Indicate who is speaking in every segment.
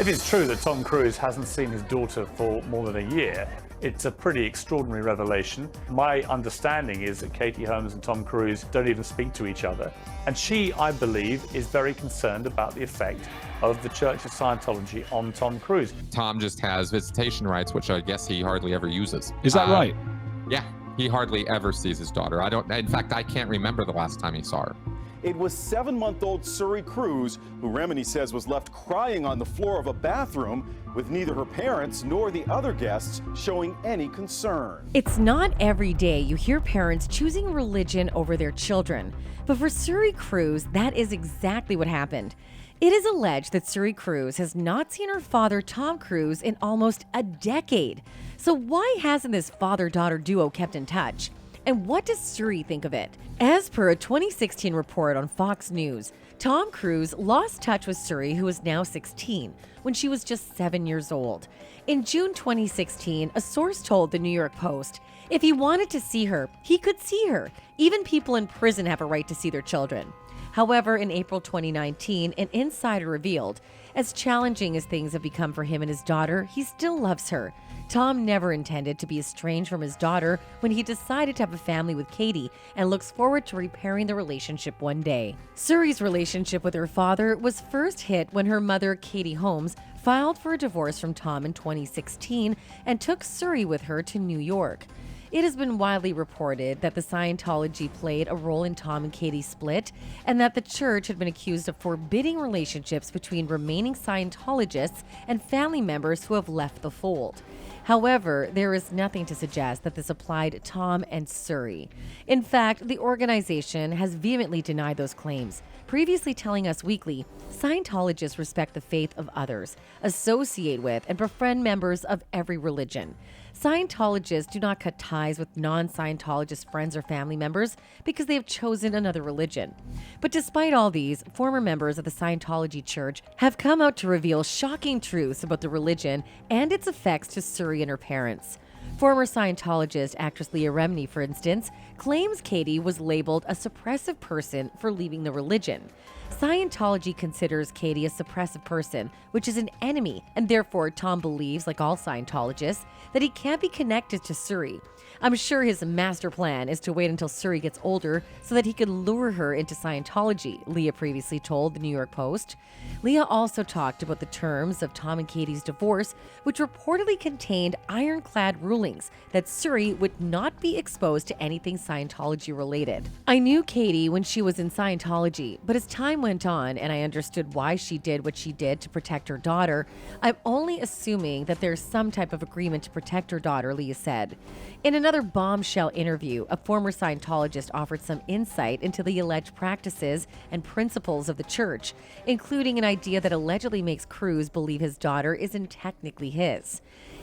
Speaker 1: If it's true that Tom Cruise hasn't seen his daughter for more than a year, it's a pretty extraordinary revelation. My understanding is that Katie Holmes and Tom Cruise don't even speak to each other. And she, I believe, is very concerned about the effect of the Church of Scientology on Tom Cruise.
Speaker 2: Tom just has visitation rights, which I guess he hardly ever uses.
Speaker 3: Is that right?
Speaker 2: Yeah, he hardly ever sees his daughter. In fact, I can't remember the last time he saw her.
Speaker 4: It was 7-month-old Suri Cruise, who Remini says was left crying on the floor of a bathroom with neither her parents nor the other guests showing any concern.
Speaker 5: It's not every day you hear parents choosing religion over their children. But for Suri Cruise, that is exactly what happened. It is alleged that Suri Cruise has not seen her father, Tom Cruise, in almost a decade. So why hasn't this father-daughter duo kept in touch? And what does Suri think of it? As per a 2016 report on Fox News, Tom Cruise lost touch with Suri, who is now 16, when she was just 7 years old. In June 2016, a source told the New York Post if he wanted to see her, he could see her. Even people in prison have a right to see their children. However, in April 2019, an insider revealed, as challenging as things have become for him and his daughter, he still loves her. Tom never intended to be estranged from his daughter when he decided to have a family with Katie and looks forward to repairing the relationship one day. Suri's relationship with her father was first hit when her mother, Katie Holmes, filed for a divorce from Tom in 2016 and took Suri with her to New York. It has been widely reported that the Scientology played a role in Tom and Katie's split, and that the church had been accused of forbidding relationships between remaining Scientologists and family members who have left the fold. However, there is nothing to suggest that this applied to Tom and Suri. In fact, the organization has vehemently denied those claims, previously telling Us Weekly, Scientologists respect the faith of others, associate with, and befriend members of every religion. Scientologists do not cut ties with non-Scientologist friends or family members because they have chosen another religion. But despite all these, former members of the Scientology Church have come out to reveal shocking truths about the religion and its effects to Suri and her parents. Former Scientologist actress Leah Remini, for instance, claims Katie was labeled a suppressive person for leaving the religion. Scientology considers Katie a suppressive person, which is an enemy, and therefore Tom believes, like all Scientologists, that he can't be connected to Suri. I'm sure his master plan is to wait until Suri gets older so that he could lure her into Scientology, Leah previously told the New York Post. Leah also talked about the terms of Tom and Katie's divorce, which reportedly contained ironclad rulings that Suri would not be exposed to anything Scientology related. I knew Katie when she was in Scientology, but as time went on and I understood why she did what she did to protect her daughter, I'm only assuming that there's some type of agreement to protect her daughter, Leah said. In another bombshell interview, a former Scientologist offered some insight into the alleged practices and principles of the church, including an idea that allegedly makes Cruise believe his daughter isn't technically his.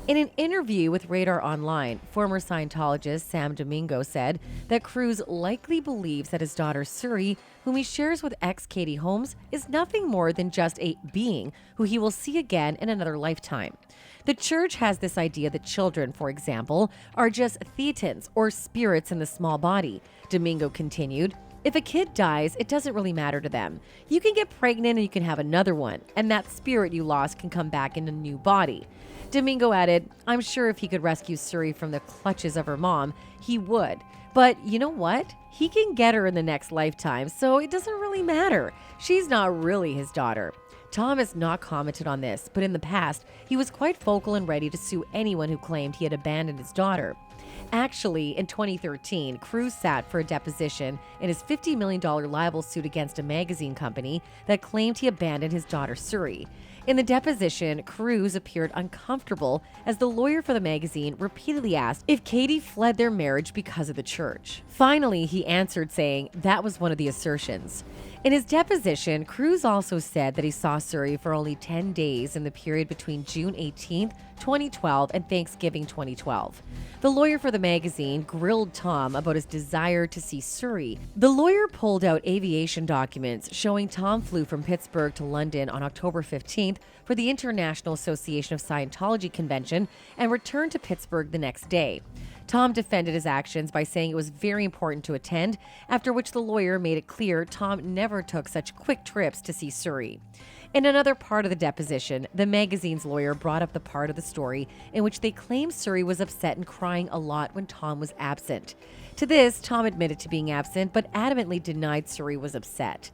Speaker 5: In an interview with Radar Online, former Scientologist Sam Domingo said that Cruise likely believes that his daughter Suri, whom he shares with ex-Katie Holmes, is nothing more than just a being who he will see again in another lifetime. The church has this idea that children, for example, are just thetans or spirits in the small body. Domingo continued, if a kid dies, it doesn't really matter to them. You can get pregnant and you can have another one, and that spirit you lost can come back in a new body. Domingo added, I'm sure if he could rescue Suri from the clutches of her mom, he would. But you know what? He can get her in the next lifetime, so it doesn't really matter. She's not really his daughter. Tom has not commented on this, but in the past, he was quite vocal and ready to sue anyone who claimed he had abandoned his daughter. Actually, in 2013, Cruise sat for a deposition in his $50 million libel suit against a magazine company that claimed he abandoned his daughter Suri. In the deposition, Cruise appeared uncomfortable as the lawyer for the magazine repeatedly asked if Katie fled their marriage because of the church. Finally, he answered saying that was one of the assertions. In his deposition, Cruise also said that he saw Suri for only 10 days in the period between June 18th, 2012 and Thanksgiving 2012. The lawyer for the magazine grilled Tom about his desire to see Suri. The lawyer pulled out aviation documents showing Tom flew from Pittsburgh to London on October 15th for the International Association of Scientology convention and returned to Pittsburgh the next day. Tom defended his actions by saying it was very important to attend, after which the lawyer made it clear Tom never took such quick trips to see Suri. In another part of the deposition, the magazine's lawyer brought up the part of the story in which they claimed Suri was upset and crying a lot when Tom was absent. To this, Tom admitted to being absent, but adamantly denied Suri was upset.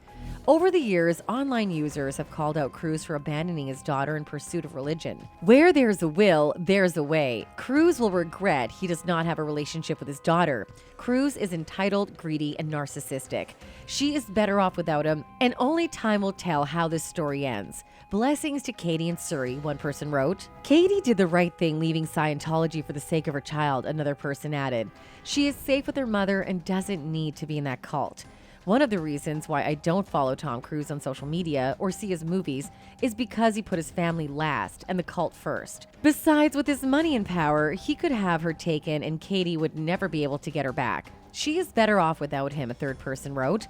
Speaker 5: Over the years, online users have called out Cruise for abandoning his daughter in pursuit of religion. Where there's a will, there's a way. Cruise will regret he does not have a relationship with his daughter. Cruise is entitled, greedy, and narcissistic. She is better off without him, and only time will tell how this story ends. Blessings to Katie and Suri, one person wrote. Katie did the right thing leaving Scientology for the sake of her child, another person added. She is safe with her mother and doesn't need to be in that cult. One of the reasons why I don't follow Tom Cruise on social media or see his movies is because he put his family last and the cult first. Besides, with his money and power, he could have her taken and Katie would never be able to get her back. She is better off without him, a third person wrote.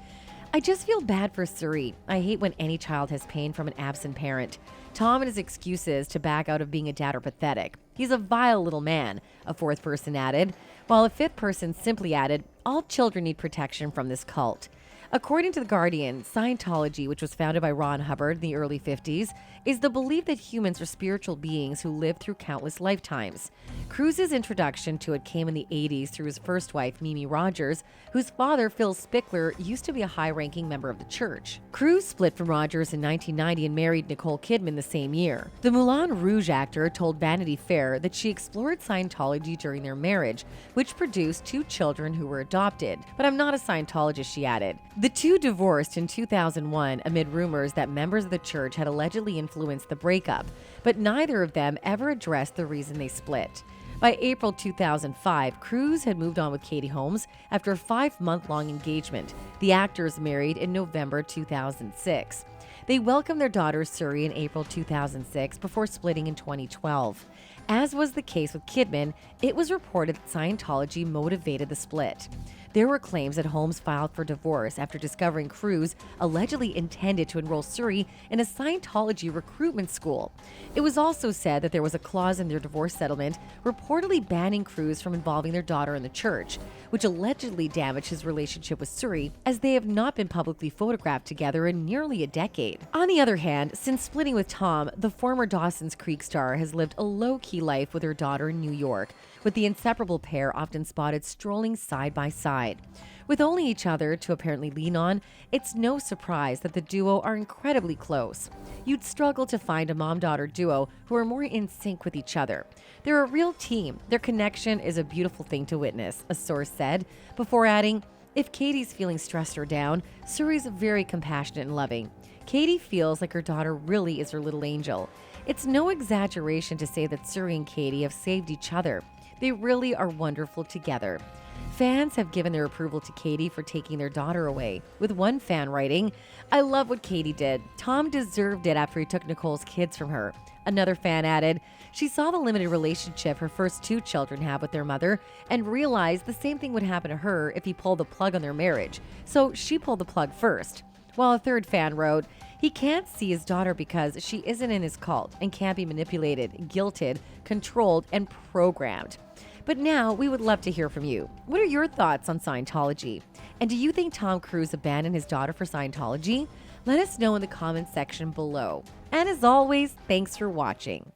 Speaker 5: I just feel bad for Suri. I hate when any child has pain from an absent parent. Tom and his excuses to back out of being a dad are pathetic. He's a vile little man, a fourth person added, while a fifth person simply added, all children need protection from this cult. According to The Guardian, Scientology, which was founded by Ron Hubbard in the early 50s, is the belief that humans are spiritual beings who live through countless lifetimes. Cruise's introduction to it came in the 80s through his first wife, Mimi Rogers, whose father, Phil Spickler, used to be a high-ranking member of the church. Cruise split from Rogers in 1990 and married Nicole Kidman the same year. The Moulin Rouge actor told Vanity Fair that she explored Scientology during their marriage, which produced 2 children who were adopted. But I'm not a Scientologist, she added. The two divorced in 2001 amid rumors that members of the church had allegedly influenced the breakup, but neither of them ever addressed the reason they split. By April 2005, Cruise had moved on with Katie Holmes after a 5-month-long engagement. The actors married in November 2006. They welcomed their daughter Suri in April 2006 before splitting in 2012. As was the case with Kidman, it was reported that Scientology motivated the split. There were claims that Holmes filed for divorce after discovering Cruise allegedly intended to enroll Suri in a Scientology recruitment school. It was also said that there was a clause in their divorce settlement reportedly banning Cruise from involving their daughter in the church, which allegedly damaged his relationship with Suri, as they have not been publicly photographed together in nearly a decade. On the other hand, since splitting with Tom, the former Dawson's Creek star has lived a low-key life with her daughter in New York, with the inseparable pair often spotted strolling side by side. With only each other to apparently lean on, it's no surprise that the duo are incredibly close. You'd struggle to find a mom-daughter duo who are more in sync with each other. They're a real team. Their connection is a beautiful thing to witness, a source said, before adding, if Katie's feeling stressed or down, Suri's very compassionate and loving. Katie feels like her daughter really is her little angel. It's no exaggeration to say that Suri and Katie have saved each other. They really are wonderful together. Fans have given their approval to Katie for taking their daughter away, with one fan writing, I love what Katie did. Tom deserved it after he took Nicole's kids from her. Another fan added, she saw the limited relationship her first 2 children have with their mother and realized the same thing would happen to her if he pulled the plug on their marriage, so she pulled the plug first. While a third fan wrote, he can't see his daughter because she isn't in his cult and can't be manipulated, guilted, controlled, and programmed. But now we would love to hear from you. What are your thoughts on Scientology? And do you think Tom Cruise abandoned his daughter for Scientology? Let us know in the comments section below. And as always, thanks for watching.